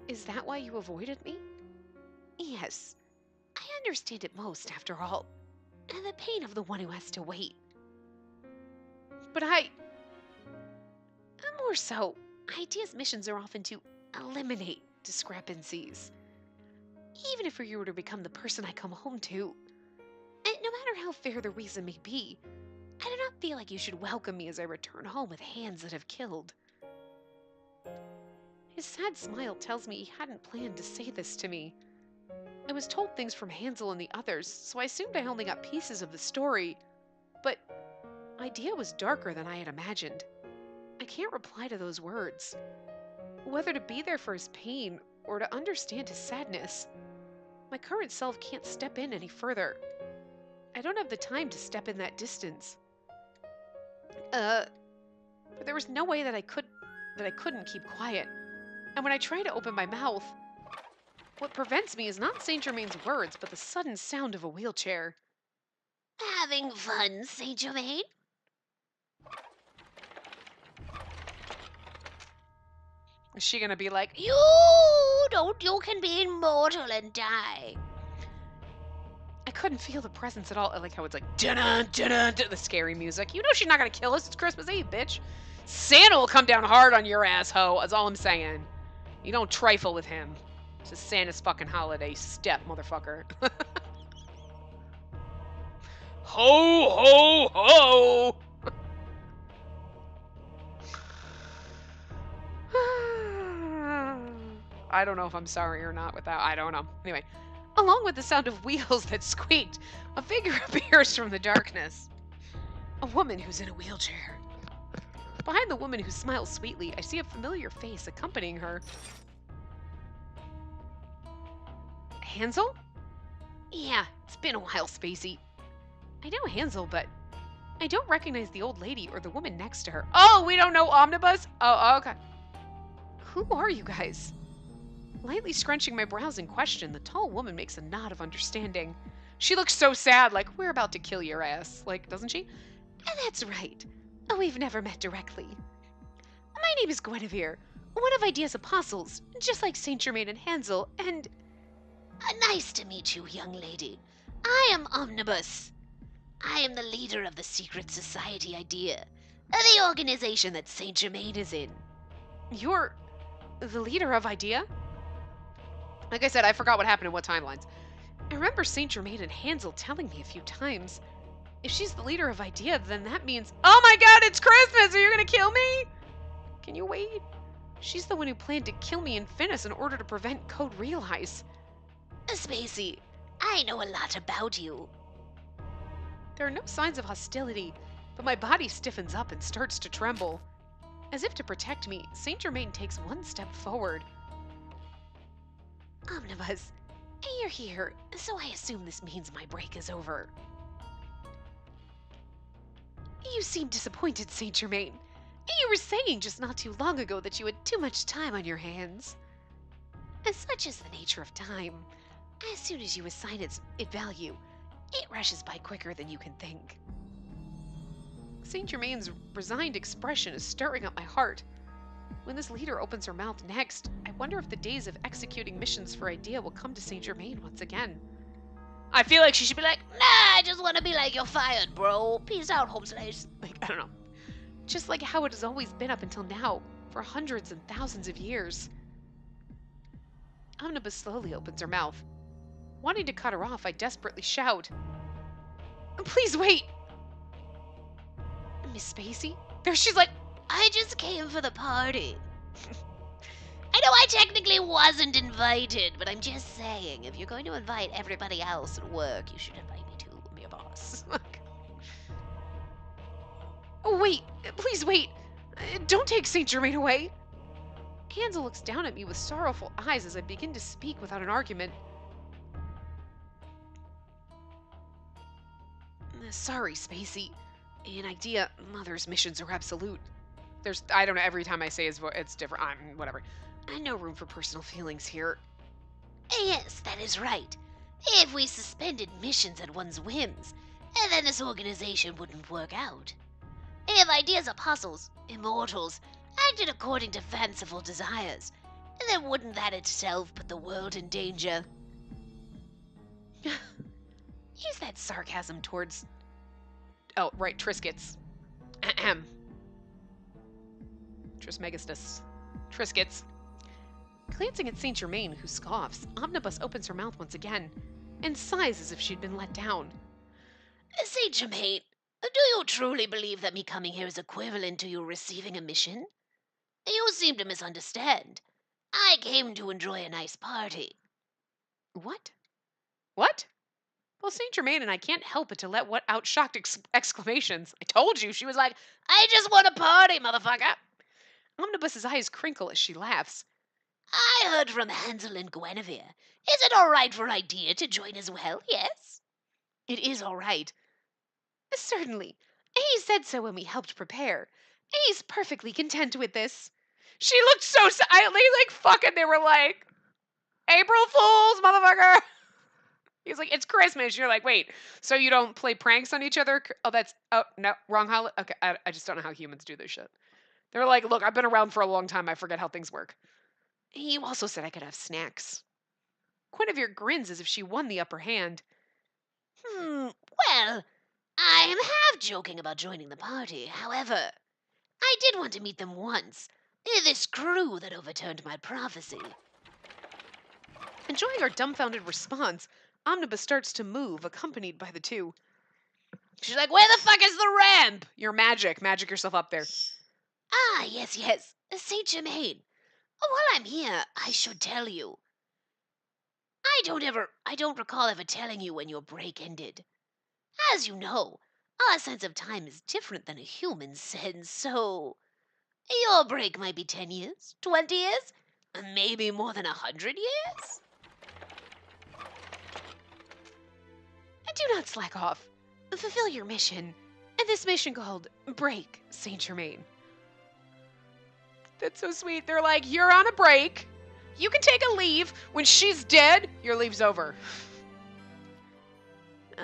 Speaker 1: Is that why you avoided me? Yes, I understand it most, after all, and the pain of the one who has to wait. But more so, Idea's missions are often to eliminate discrepancies. Even if you were to become the person I come home to, and no matter how fair the reason may be, I do not feel like you should welcome me as I return home with hands that have killed. His sad smile tells me he hadn't planned to say this to me. I was told things from Hansel and the others, so I assumed I only got pieces of the story. But Idea was darker than I had imagined. I can't reply to those words. Whether to be there for his pain or to understand his sadness. My current self can't step in any further. I don't have the time to step in that distance. But there was no way that I couldn't keep quiet. And when I try to open my mouth, what prevents me is not Saint Germain's words, but the sudden sound of a wheelchair.
Speaker 2: Having fun, Saint Germain?
Speaker 1: Is she gonna be like,
Speaker 2: You can be immortal and die.
Speaker 1: I couldn't feel the presence at all. I like how it's like, dun dun the scary music. You know she's not gonna kill us. It's Christmas Eve, bitch. Santa will come down hard on your ass, ho. That's all I'm saying. You don't trifle with him. It's just Santa's fucking holiday. Step, motherfucker. Ho, ho, ho! I don't know if I'm sorry or not with that. I don't know. Anyway, along with the sound of wheels that squeaked, a figure appears from the darkness. A woman who's in a wheelchair. Behind the woman who smiles sweetly, I see a familiar face accompanying her. Hansel? Yeah, it's been a while, Spacey. I know Hansel, but I don't recognize the old lady or the woman next to her. Oh, we don't know Omnibus? Oh, okay. Who are you guys? Lightly scrunching my brows in question, the tall woman makes a nod of understanding. She looks so sad, like, we're about to kill your ass. Like, doesn't she? That's right. We've never met directly. My name is Guinevere, one of Idea's apostles, just like Saint Germain and Hansel, and...
Speaker 2: Nice to meet you, young lady. I am Omnibus. I am the leader of the secret society Idea, the organization that Saint Germain is in.
Speaker 1: You're the leader of Idea? Like I said, I forgot what happened in what timelines. I remember Saint Germain and Hansel telling me a few times. If she's the leader of Idea, then that means... Oh my god, it's Christmas! Are you gonna kill me? Can you wait? She's the one who planned to kill me and Finis in order to prevent Code Realize.
Speaker 2: Spacey, I know a lot about you.
Speaker 1: There are no signs of hostility, but my body stiffens up and starts to tremble. As if to protect me, Saint Germain takes one step forward.
Speaker 2: Omnibus, you're here, so I assume this means my break is over.
Speaker 1: You seem disappointed, Saint Germain. You were saying just not too long ago that you had too much time on your hands.
Speaker 2: As such is the nature of time. As soon as you assign it value, it rushes by quicker than you can think.
Speaker 1: Saint Germain's resigned expression is stirring up my heart. When this leader opens her mouth next, I wonder if the days of executing missions for Idea will come to Saint Germain once again.
Speaker 2: I feel like she should be like, nah, I just want to be like, you're fired, bro. Peace out, home slaves.
Speaker 1: Like, I don't know. Just like how it has always been up until now, for hundreds and thousands of years. Omnibus slowly opens her mouth. Wanting to cut her off, I desperately shout, "Please wait!" Miss Spacey? There she's like,
Speaker 2: I just came for the party. I know I technically wasn't invited, but I'm just saying, if you're going to invite everybody else at work, you should invite me too. I'm your boss.
Speaker 1: Oh, wait! Please wait! Don't take Saint Germain away! Hansel looks down at me with sorrowful eyes as I begin to speak without an argument. Sorry, Spacey. In Idea, Mother's missions are absolute. I don't know, every time I say his voice, it's different. Whatever. No room for personal feelings here.
Speaker 2: Yes, that is right. If we suspended missions at one's whims, then this organization wouldn't work out. If Idea's apostles, immortals, acted according to fanciful desires, then wouldn't that itself put the world in danger?
Speaker 1: Use that sarcasm towards... Oh, right, Triscuits. Ahem. Trismegistus. Triscuits. Glancing at Saint Germain, who scoffs, Omnibus opens her mouth once again, and sighs as if she'd been let down.
Speaker 2: Saint Germain, do you truly believe that me coming here is equivalent to you receiving a mission? You seem to misunderstand. I came to enjoy a nice party.
Speaker 1: What? What? Well, Saint Germain and I can't help but to let out shocked exclamations. I told you, she was like,
Speaker 2: I just want a party, motherfucker.
Speaker 1: Omnibus's eyes crinkle as she laughs.
Speaker 2: I heard from Hansel and Guinevere. Is it all right for Idea to join as well, yes?
Speaker 1: It is all right. Certainly. He said so when we helped prepare. He's perfectly content with this. She looked so silently like fucking, they were like, April Fools, motherfucker. He's like, it's Christmas. You're like, wait, so you don't play pranks on each other? Oh, no, wrong holiday. Okay, I just don't know how humans do this shit. They're like, look, I've been around for a long time. I forget how things work. You also said I could have snacks. Guinevere grins as if she won the upper hand.
Speaker 2: Well, I am half joking about joining the party. However, I did want to meet them once. This crew that overturned my prophecy.
Speaker 1: Enjoying our dumbfounded response, Omnibus starts to move, accompanied by the two. She's like, where the fuck is the ramp? You're magic. Magic yourself up there.
Speaker 2: Ah, yes. Saint Germain. While I'm here, I should tell you. I don't recall ever telling you when your break ended. As you know, our sense of time is different than a human sense, so your break might be 10 years, 20 years, maybe more than 100 years.
Speaker 1: Do not slack off. Fulfill your mission, and this mission called Break, Saint Germain. That's so sweet. They're like, you're on a break. You can take a leave. When she's dead, your leave's over.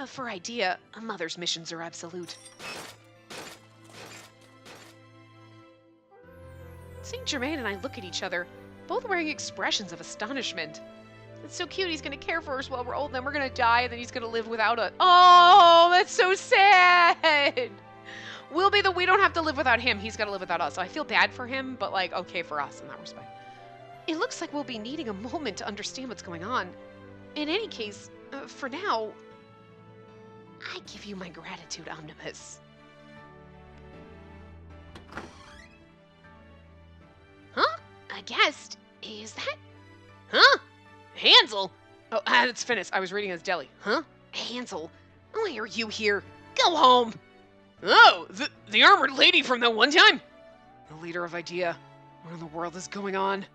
Speaker 1: For Idea, a mother's missions are absolute. Saint Germain and I look at each other, both wearing expressions of astonishment. It's so cute. He's going to care for us while we're old, and then we're going to die, and then he's going to live without us. Oh, that's so sad. We don't have to live without him. He's got to live without us. So I feel bad for him, but like, okay for us in that respect. It looks like we'll be needing a moment to understand what's going on. In any case,
Speaker 2: For now, I give you my gratitude, Omnibus. Huh? A guest? Is that? Huh? Hansel?
Speaker 1: Oh, it's Finnis. I was reading his deli.
Speaker 2: Huh? Hansel, why are you here? Go home!
Speaker 1: Oh, the armored lady from that one time? The leader of Idea. What in the world is going on?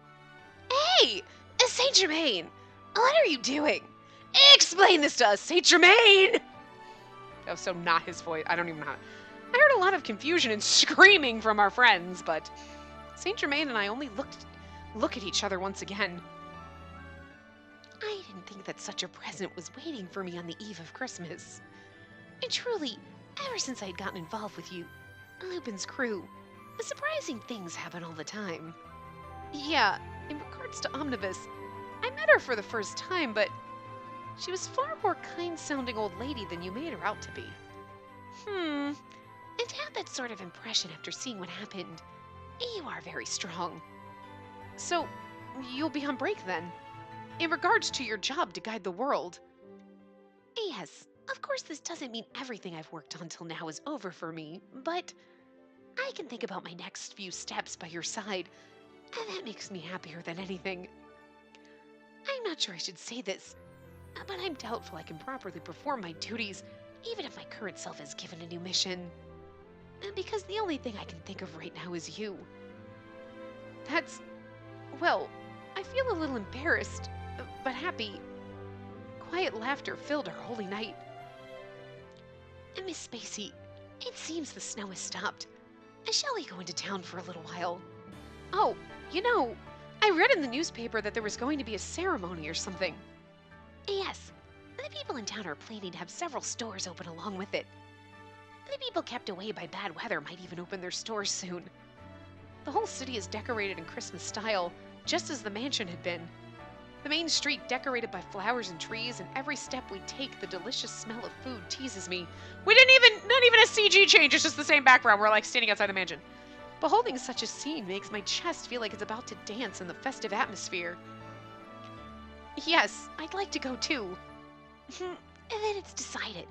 Speaker 2: Hey! Saint Germain! What are you doing? Explain this to us, Saint Germain!
Speaker 1: That was so not his voice. I don't even know how. I heard a lot of confusion and screaming from our friends, but Saint Germain and I only look at each other once again.
Speaker 2: I didn't think that such a present was waiting for me on the eve of Christmas. And truly, ever since I'd gotten involved with you, Lupin's crew, surprising things happen all the time.
Speaker 1: Yeah, in regards to Omnibus, I met her for the first time, but she was far more kind-sounding old lady than you made her out to be.
Speaker 2: And to have that sort of impression after seeing what happened, you are very strong.
Speaker 1: So, you'll be on break then? In regards to your job to guide the world?
Speaker 2: Yes, of course this doesn't mean everything I've worked on till now is over for me, but I can think about my next few steps by your side, and that makes me happier than anything. I'm not sure I should say this, but I'm doubtful I can properly perform my duties, even if my current self is given a new mission. Because the only thing I can think of right now is you.
Speaker 1: Well, I feel a little embarrassed, but happy. Quiet laughter filled our holy night.
Speaker 2: Miss Spacey, it seems the snow has stopped. Shall we go into town for a little while?
Speaker 1: Oh, you know, I read in the newspaper that there was going to be a ceremony or something.
Speaker 2: Yes, the people in town are planning to have several stores open along with it. The people kept away by bad weather might even open their stores soon.
Speaker 1: The whole city is decorated in Christmas style, just as the mansion had been. The main street decorated by flowers and trees, and every step we take, the delicious smell of food teases me. Not even a CG change, it's just the same background. We're like standing outside the mansion. Beholding such a scene makes my chest feel like it's about to dance in the festive atmosphere. Yes, I'd like to go too.
Speaker 2: And then it's decided.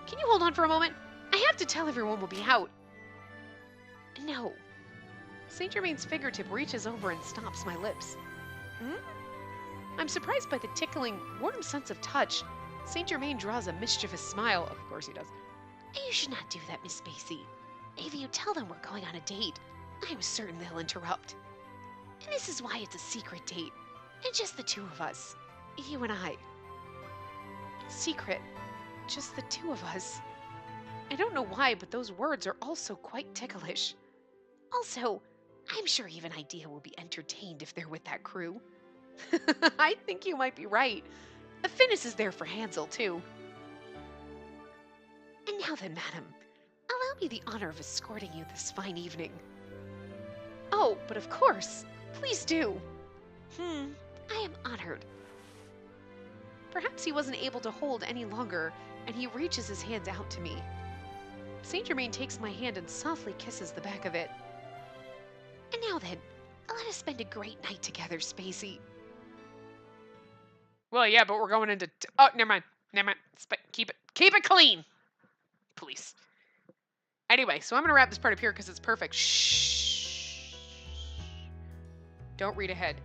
Speaker 1: Can you hold on for a moment? I have to tell everyone we'll be out.
Speaker 2: No.
Speaker 1: Saint Germain's fingertip reaches over and stops my lips. I'm surprised by the tickling, warm sense of touch. Saint Germain draws a mischievous smile. Of course he does.
Speaker 2: You should not do that, Miss Spacey. If you tell them we're going on a date, I'm certain they'll interrupt. And this is why it's a secret date. And just the two of us. You and I.
Speaker 1: Secret. Just the two of us. I don't know why, but those words are also quite ticklish.
Speaker 2: Also, I'm sure even Idea will be entertained if they're with that crew.
Speaker 1: I think you might be right. Finnis is there for Hansel, too.
Speaker 2: And now then, madam, allow me the honor of escorting you this fine evening.
Speaker 1: Oh, but of course. Please do.
Speaker 2: I am honored.
Speaker 1: Perhaps he wasn't able to hold any longer, and he reaches his hands out to me. Saint Germain takes my hand and softly kisses the back of it.
Speaker 2: And now then, let us spend a great night together, Spacey.
Speaker 1: Well, yeah, but we're going into... oh, never mind. Keep it clean. Please. Anyway, so I'm going to wrap this part up here because it's perfect. Shh. Don't read ahead.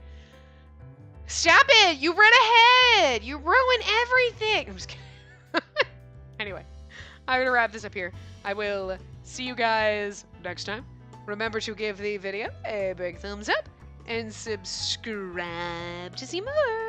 Speaker 1: Stop it! You read ahead! You ruin everything! I'm just kidding. Anyway, I'm going to wrap this up here. I will see you guys next time. Remember to give the video a big thumbs up and subscribe to see more.